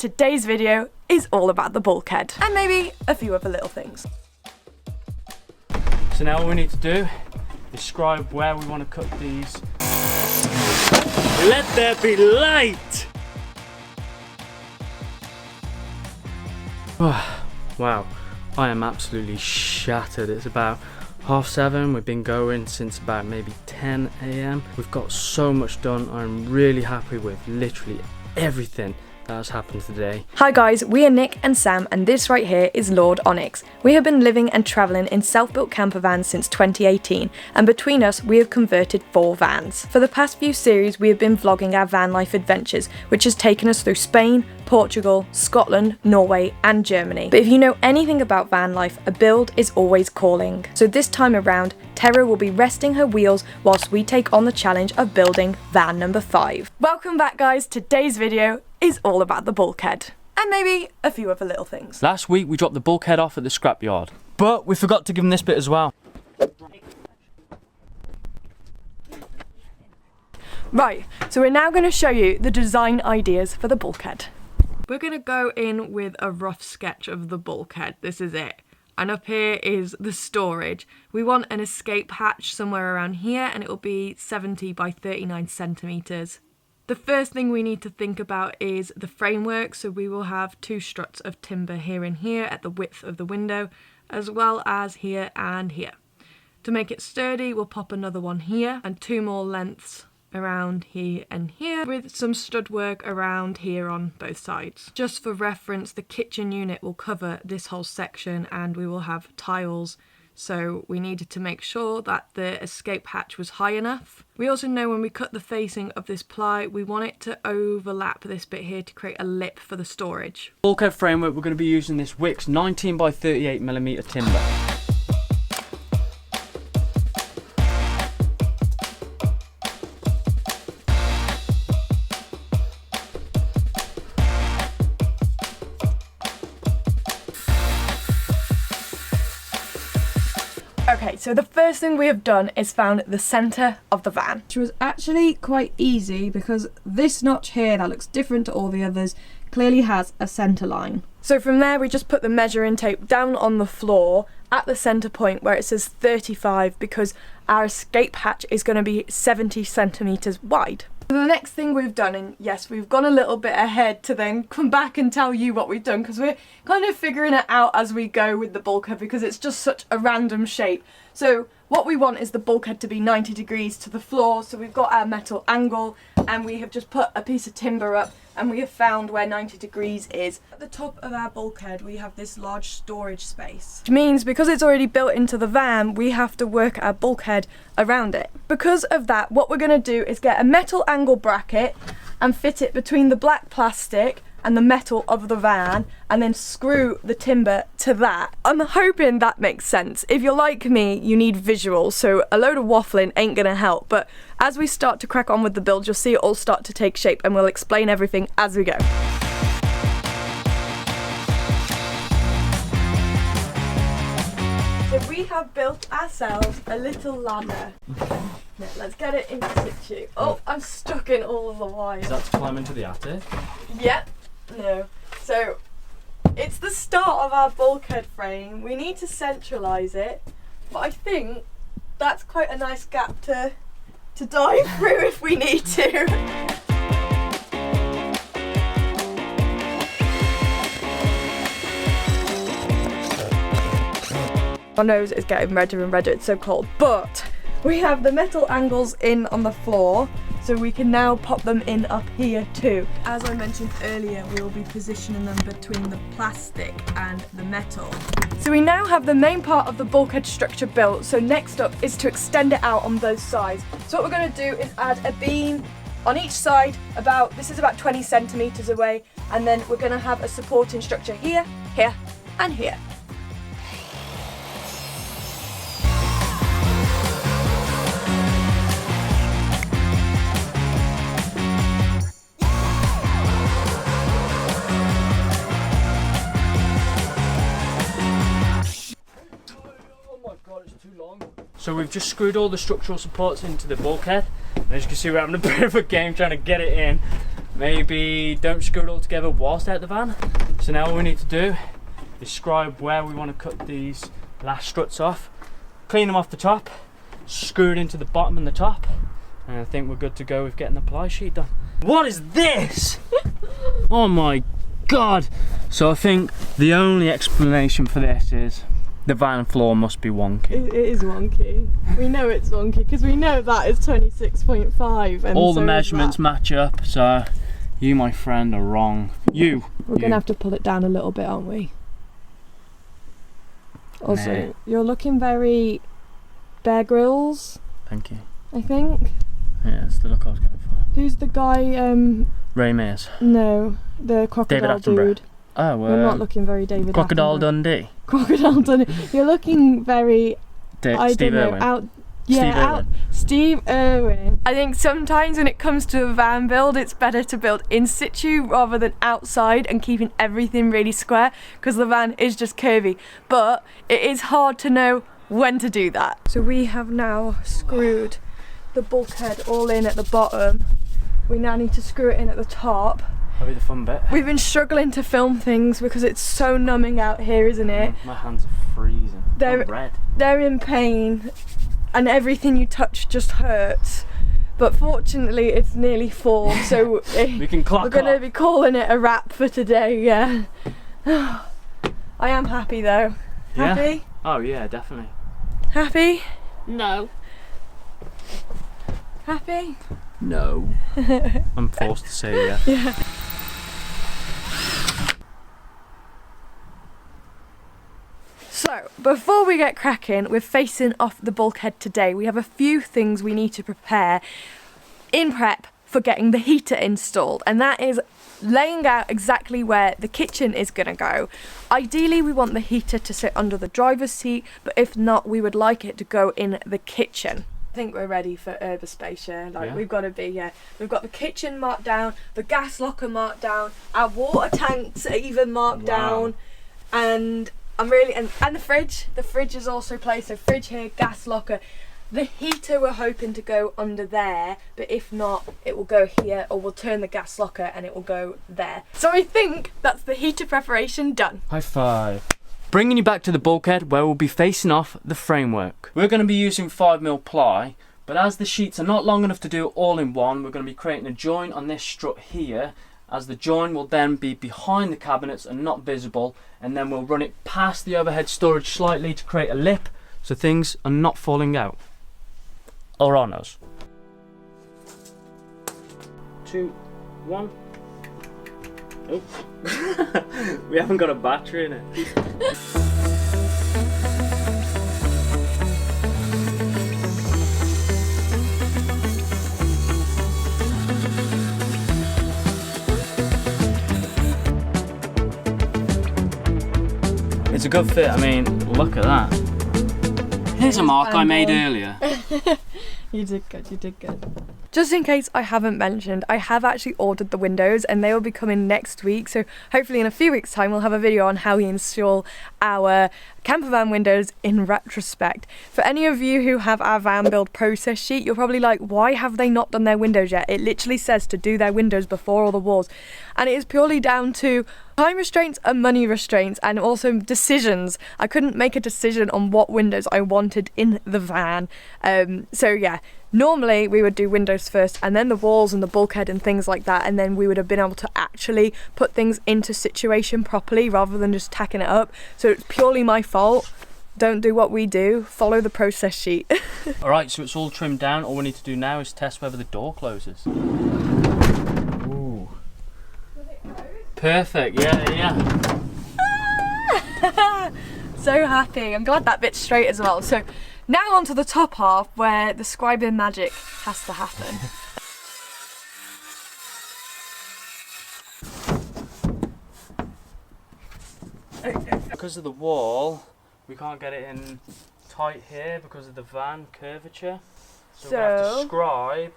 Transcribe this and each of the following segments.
today's video is all about the bulkhead and maybe a few other little things. So now all we need to do is describe where we want to cut these. Let there be light! Wow, I am absolutely shattered. It's about 7:30. We've been going since about maybe 10 AM. We've got so much done. I'm really happy with literally everything that has happened today. Hi guys, we are Nick and Sam, and this right here is Lord Onyx. We have been living and travelling in self-built camper vans since 2018, and between us we have converted 4 vans. For the past few series we have been vlogging our van life adventures, which has taken us through Spain, Portugal, Scotland, Norway and Germany. But if you know anything about van life, a build is always calling. So this time around, Tara will be resting her wheels whilst we take on the challenge of building van number 5. Welcome back guys, today's video is all about the bulkhead and maybe a few other little things. Last week we dropped the bulkhead off at the scrapyard, but we forgot to give them this bit as well. Right, so we're now going to show you the design ideas for the bulkhead. We're going to go in with a rough sketch of the bulkhead. This is it. And up here is the storage. We want an escape hatch somewhere around here, and it will be 70 by 39 centimetres. The first thing we need to think about is the framework, so we will have 2 struts of timber here and here at the width of the window, as well as here and here. To make it sturdy, we'll pop another one here and 2 more lengths around here and here, with some stud work around here on both sides. Just for reference, the kitchen unit will cover this whole section and we will have tiles, so we needed to make sure that the escape hatch was high enough. We also know when we cut the facing of this ply, we want it to overlap this bit here to create a lip for the storage. Bulkhead framework, we're going to be using this Wix 19 by 38mm timber. Okay, so the first thing we have done is found the centre of the van. Which was actually quite easy because this notch here that looks different to all the others clearly has a centre line. So from there we just put the measuring tape down on the floor at the centre point where it says 35 because our escape hatch is going to be 70 centimetres wide. So the next thing we've done, and yes, we've gone a little bit ahead to then come back and tell you what we've done because we're kind of figuring it out as we go with the bulkhead because it's just such a random shape. So what we want is the bulkhead to be 90 degrees to the floor, so we've got our metal angle and we have just put a piece of timber up and we have found where 90 degrees is. At the top of our bulkhead we have this large storage space, which means because it's already built into the van we have to work our bulkhead around it. Because of that, what we're going to do is get a metal angle bracket and fit it between the black plastic and the metal of the van and then screw the timber to that. I'm hoping that makes sense. If you're like me, you need visuals, so a load of waffling ain't gonna help, but as we start to crack on with the build, you'll see it all start to take shape and we'll explain everything as we go. So we have built ourselves a little ladder. Now, let's get it into situ. Oh, I'm stuck in all of the wires. Is that to climb into the attic? Yep. No. So it's the start of our bulkhead frame. We need to centralise it, but I think that's quite a nice gap to dive through if we need to. Our nose is getting redder and redder, it's so cold, but we have the metal angles in on the floor, so we can now pop them in up here too. As I mentioned earlier, we will be positioning them between the plastic and the metal. So we now have the main part of the bulkhead structure built, so next up is to extend it out on both sides. So what we're going to do is add a beam on each side, this is about 20 centimetres away, and then we're going to have a supporting structure here, here and here. So we've just screwed all the structural supports into the bulkhead, and as you can see we're having a bit of a game trying to get it in. maybe don't screw it all together whilst out the van. So now all we need to do is describe where we want to cut these last struts off, clean them off the top, screw it into the bottom and the top, and I think we're good to go with getting the ply sheet done. What is this? Oh my god! So I think the only explanation for this is the van floor must be wonky. It is wonky. We know it's wonky because we know that is 26.5 and all so the measurements match up, so you, my friend, are wrong. We're gonna have to pull it down a little bit, aren't we? Also, Nah. you're looking very Bear Grylls, Thank you. I think. Yeah, that's the look I was going for. Who's the guy, Ray Mears. no, the crocodile David Attenborough. dude. Oh, You're not looking very David Crocodile Attenborough. Dundee. Crocodile Dundee. You're looking very, I Steve don't know, Irwin. Steve Irwin. I think sometimes when it comes to a van build, it's better to build in situ rather than outside and keeping everything really square because the van is just curvy. But it is hard to know when to do that. So we have now screwed the bulkhead all in at the bottom. We now need to screw it in at the top. That'll be the fun bit. We've been struggling to film things because it's so numbing out here, isn't it? My hands are freezing. They're I'm red. They're in pain and everything you touch just hurts. But fortunately it's nearly 4, so We can clock we're gonna off. be calling it a wrap for today, yeah. I am happy though. Yeah? Happy? Oh yeah, definitely. Happy? No. Happy? No. I'm forced to say yeah. Yeah. So, before we get cracking, we're facing off the bulkhead today. We have a few things we need to prepare in prep for getting the heater installed, and that is laying out exactly where the kitchen is going to go. Ideally, we want the heater to sit under the driver's seat, but if not, we would like it to go in the kitchen. I think we're ready for urban space, yeah. Yeah. We've got to be, yeah. We've got the kitchen marked down, the gas locker marked down, our water tanks are even marked down, and I'm really, and the fridge. The fridge is also placed, so fridge here, gas locker. The heater we're hoping to go under there, but if not, it will go here, or we'll turn the gas locker and it will go there. So I think that's the heater preparation done. High five. Bringing you back to the bulkhead where we'll be facing off the framework. We're going to be using 5mm ply, but as the sheets are not long enough to do it all in one, we're going to be creating a join on this strut here, as the join will then be behind the cabinets and not visible, and then we'll run it past the overhead storage slightly to create a lip so things are not falling out. Or on us. 2, 1. Oh. We haven't got a battery in it. It's a good fit. I mean, look at that. Here's a mark I made earlier. You did good, you did good. Just in case I haven't mentioned, I have actually ordered the windows and they will be coming next week. So hopefully in a few weeks' time, we'll have a video on how we install our campervan windows in retrospect. For any of you who have our van build process sheet, you're probably like, why have they not done their windows yet? It literally says to do their windows before all the walls. And it is purely down to time restraints and money restraints, and also decisions. I couldn't make a decision on what windows I wanted in the van. So yeah, normally we would do windows first and then the walls and the bulkhead and things like that, and then we would have been able to actually put things into situation properly rather than just tacking it up. So it's purely my fault. Don't do what we do, follow the process sheet. Alright, so it's all trimmed down. All we need to do now is test whether the door closes. Ooh. Perfect, yeah. So happy. I'm glad that bit's straight as well. So now onto the top half where the scribing magic has to happen. Because of the wall, we can't get it in tight here because of the van curvature. So we have to scribe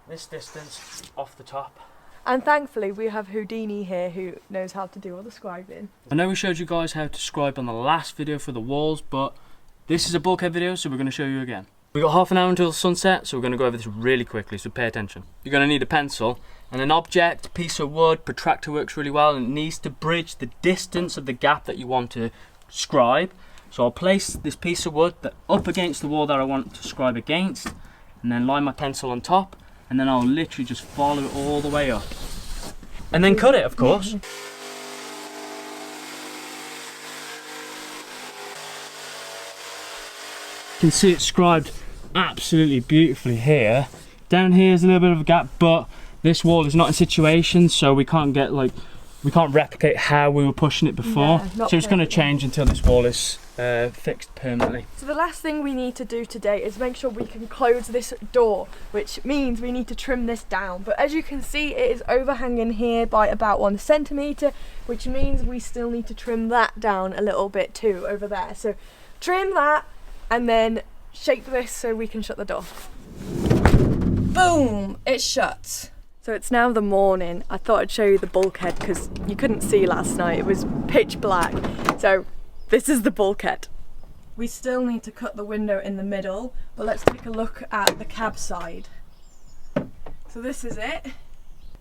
this distance off the top. And thankfully we have Houdini here who knows how to do all the scribing. I know we showed you guys how to scribe on the last video for the walls, but this is a bulkhead video, so we're going to show you again. We've got half an hour until sunset, so we're going to go over this really quickly, so pay attention. You're going to need a pencil and an object, piece of wood. Protractor works really well, and it needs to bridge the distance of the gap that you want to scribe. So I'll place this piece of wood up against the wall that I want to scribe against, and then line my pencil on top, and then I'll literally just follow it all the way up. And then cut it, of course. You can see it scribed absolutely beautifully here. Down here is a little bit of a gap, but this wall is not in situation, so we can't replicate how we were pushing it before. So it's going to change until this wall is fixed permanently. So the last thing we need to do today is make sure we can close this door, which means we need to trim this down. But as you can see, it is overhanging here by about 1 centimetre, which means we still need to trim that down a little bit too over there. So trim that and then shape this so we can shut the door. Boom! It's shut. So it's now the morning. I thought I'd show you the bulkhead because you couldn't see last night. It was pitch black. So this is the bulkhead. We still need to cut the window in the middle, but let's take a look at the cab side. So this is it.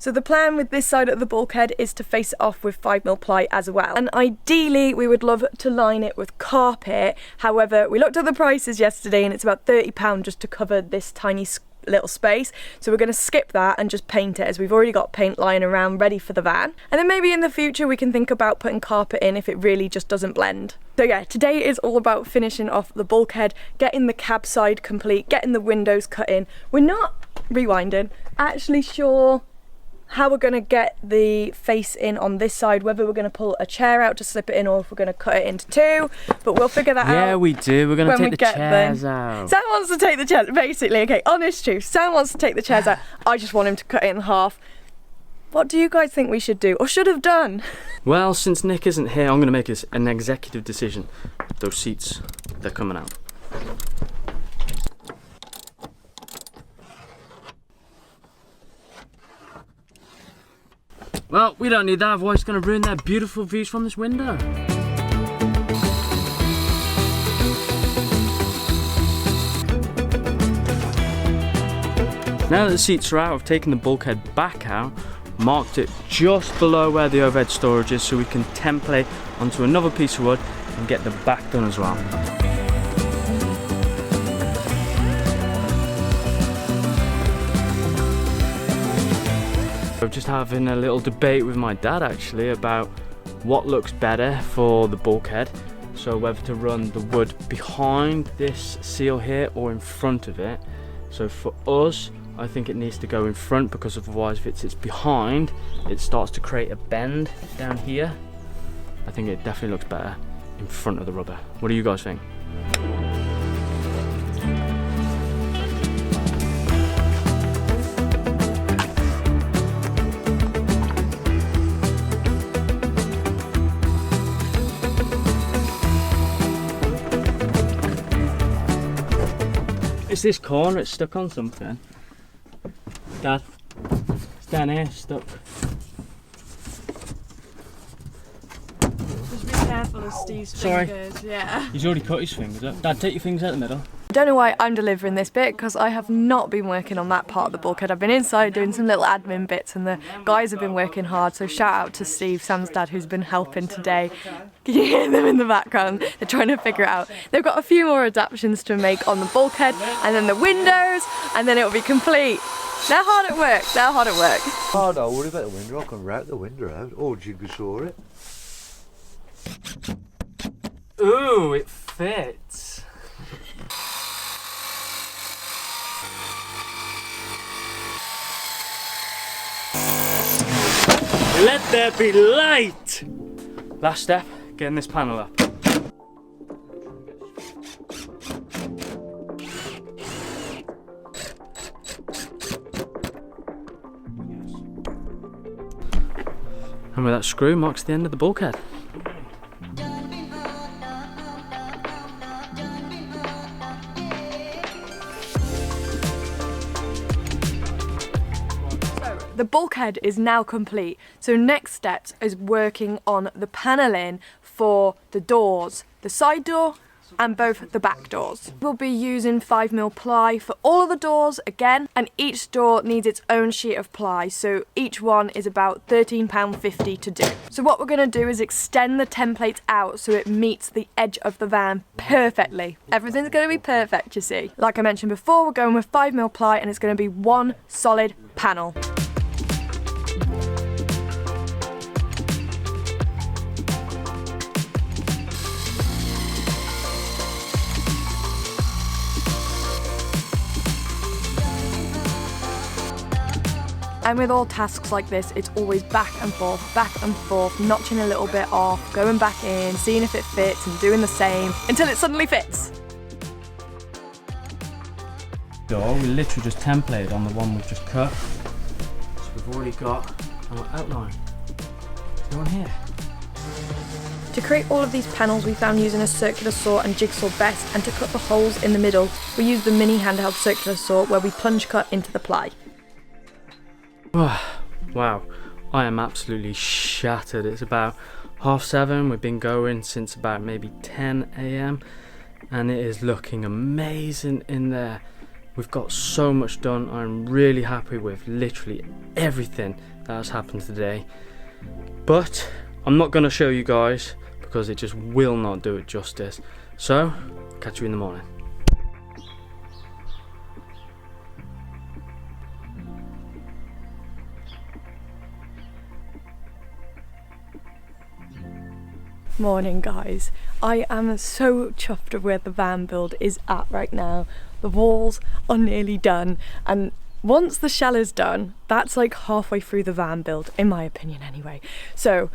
So the plan with this side of the bulkhead is to face it off with 5mm ply as well. And ideally we would love to line it with carpet. However, we looked at the prices yesterday and it's about £30 just to cover this tiny little space. So we're going to skip that and just paint it, as we've already got paint lying around ready for the van. And then maybe in the future we can think about putting carpet in if it really just doesn't blend. So yeah, today is all about finishing off the bulkhead, getting the cab side complete, getting the windows cut in. We're not actually sure how we're going to get the face in on this side, whether we're going to pull a chair out to slip it in or if we're going to cut it into two, but we'll figure that out. Yeah, we do. We're going to take the chairs out. Sam wants to take the chairs, basically. Okay, honest truth, Sam wants to take the chairs out. I just want him to cut it in half. What do you guys think we should do or should have done? Well, since Nick isn't here, I'm going to make an executive decision. Those seats, they're coming out. Well, we don't need that, otherwise it's going to ruin their beautiful views from this window. Now that the seats are out, I've taken the bulkhead back out, marked it just below where the overhead storage is so we can template onto another piece of wood and get the back done as well. I'm just having a little debate with my dad actually about what looks better for the bulkhead. So whether to run the wood behind this seal here or in front of it. So for us, I think it needs to go in front, because otherwise if it sits behind, it starts to create a bend down here. I think it definitely looks better in front of the rubber. What do you guys think? It's this corner, it's stuck on something. Dad, it's down here, stuck. Just be careful of Steve's fingers. Yeah. He's already cut his fingers up. Dad, take your fingers out the middle. I don't know why I'm delivering this bit, because I have not been working on that part of the bulkhead. I've been inside doing some little admin bits and the guys have been working hard, so shout out to Steve, Sam's dad, who's been helping today. Can you hear them in the background? They're trying to figure it out. They've got a few more adaptations to make on the bulkhead and then the windows, and then it'll be complete. They're hard at work, they're hard at work. Oh, don't worry about the window, I can route the window out or jigsaw it. Ooh, it fits. Let there be light! Last step, getting this panel up. And with that screw marks the end of the bulkhead. The bulkhead is now complete, so next steps is working on the panelling for the doors. The side door, and both the back doors. We'll be using 5mm ply for all of the doors again, and each door needs its own sheet of ply, so each one is about £13.50 to do. So what we're going to do is extend the template out so it meets the edge of the van perfectly. Everything's going to be perfect, you see. Like I mentioned before, we're going with 5mm ply and it's going to be one solid panel. And with all tasks like this, it's always back and forth, notching a little bit off, going back in, seeing if it fits and doing the same until it suddenly fits. Door, we literally just templated on the one we've just cut. So we've already got our outline. Go on here. To create all of these panels, we found using a circular saw and jigsaw best, and to cut the holes in the middle, we used the mini handheld circular saw where we plunge cut into the ply. Wow, I am absolutely shattered. It's about 7:30. We've been going since about maybe 10 AM and it is looking amazing in there. We've got so much done. I'm really happy with literally everything that has happened today. But I'm not going to show you guys because it just will not do it justice. So, catch you in the morning. Morning guys, I am so chuffed with where the van build is at right now. The walls are nearly done, and once the shell is done, that's like halfway through the van build, in my opinion anyway. So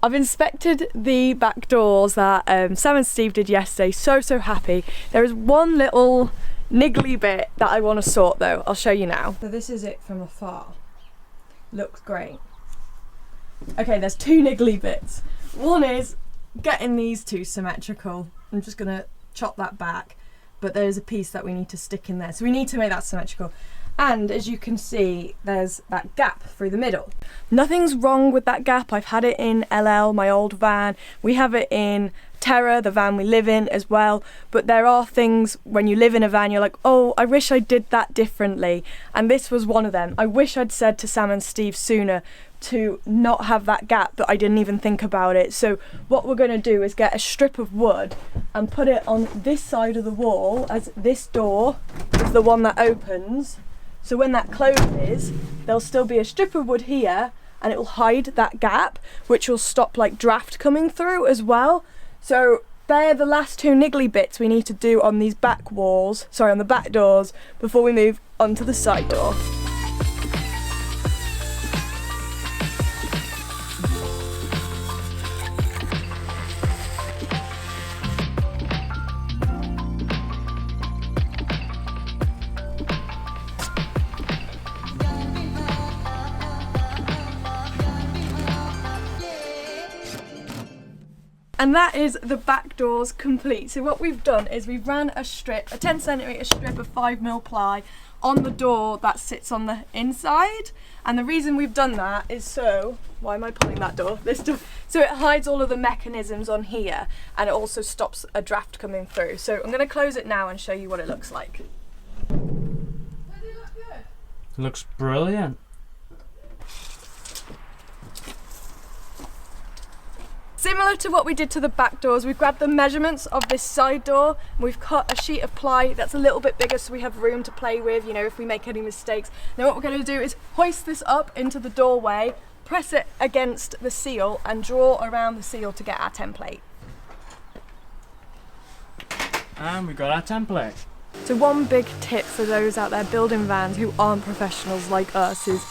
I've inspected the back doors that Sam and Steve did yesterday, so happy. There is one little niggly bit that I want to sort though, I'll show you now. So this is it from afar. Looks great. Okay, there's two niggly bits. One is getting these two symmetrical. I'm just gonna chop that back, but there's a piece that we need to stick in there, so we need to make that symmetrical. And as you can see, there's that gap through the middle. Nothing's wrong with that gap. I've had it in LL, my old van. We have it in Terra, the van we live in as well. But there are things when you live in a van, you're like, oh, I wish I did that differently. And this was one of them. I wish I'd said to Sam and Steve sooner to not have that gap, but I didn't even think about it. So what we're going to do is get a strip of wood and put it on this side of the wall, as this door is the one that opens. So when that closes, there'll still be a strip of wood here and it will hide that gap, which will stop like draft coming through as well. So they're the last two niggly bits we need to do on these back walls, sorry, on the back doors, before we move onto the side door. And that is the back doors complete. So what we've done is we've ran a strip, a 10cm strip of 5mm ply on the door that sits on the inside. And the reason we've done that is so, why am I pulling that door? This door. So it hides all of the mechanisms on here, and it also stops a draft coming through. So I'm going to close it now and show you what it looks like. Does it look good? It looks brilliant. Similar to what we did to the back doors, we've grabbed the measurements of this side door, and we've cut a sheet of ply that's a little bit bigger so we have room to play with, you know, if we make any mistakes. Now what we're going to do is hoist this up into the doorway, press it against the seal and draw around the seal to get our template. And we got our template. So one big tip for those out there building vans who aren't professionals like us is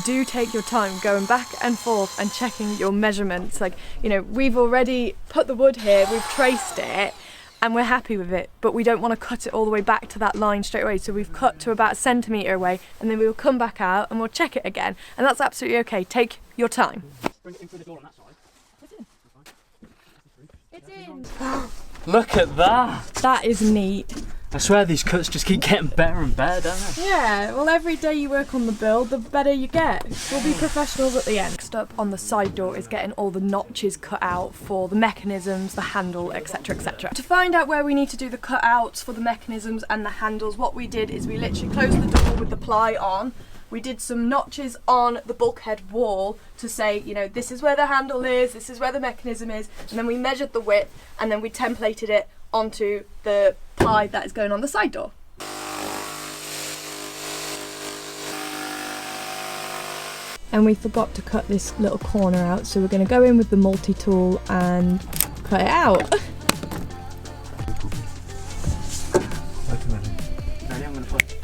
do take your time going back and forth and checking your measurements. Like, you know, we've already put the wood here, we've traced it and we're happy with it, but we don't want to cut it all the way back to that line straight away. So we've cut to about a centimetre away and then we'll come back out and we'll check it again. And that's absolutely okay. Take your time. Bring it in through the door on that side. It's in. It's in. Look at that. That is neat. I swear these cuts just keep getting better and better, don't they? Yeah, well every day you work on the build, the better you get. We'll be professionals at the end. Next up on the side door is getting all the notches cut out for the mechanisms, the handle, etc, etc. To find out where we need to do the cutouts for the mechanisms and the handles, what we did is we literally closed the door with the ply on. We did some notches on the bulkhead wall to say, you know, this is where the handle is, this is where the mechanism is, and then we measured the width and then we templated it onto the ply that is going on the side door. And we forgot to cut this little corner out, so we're going to go in with the multi-tool and cut it out. Wait a minute. Ready? I'm gonna put.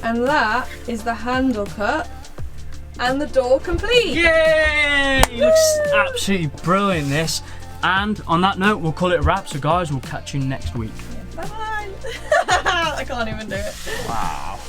And that is the handle cut and the door complete. Yay! Looks absolutely brilliant, this. And on that note, we'll call it a wrap. So guys, we'll catch you next week. Bye bye. I can't even do it. Wow.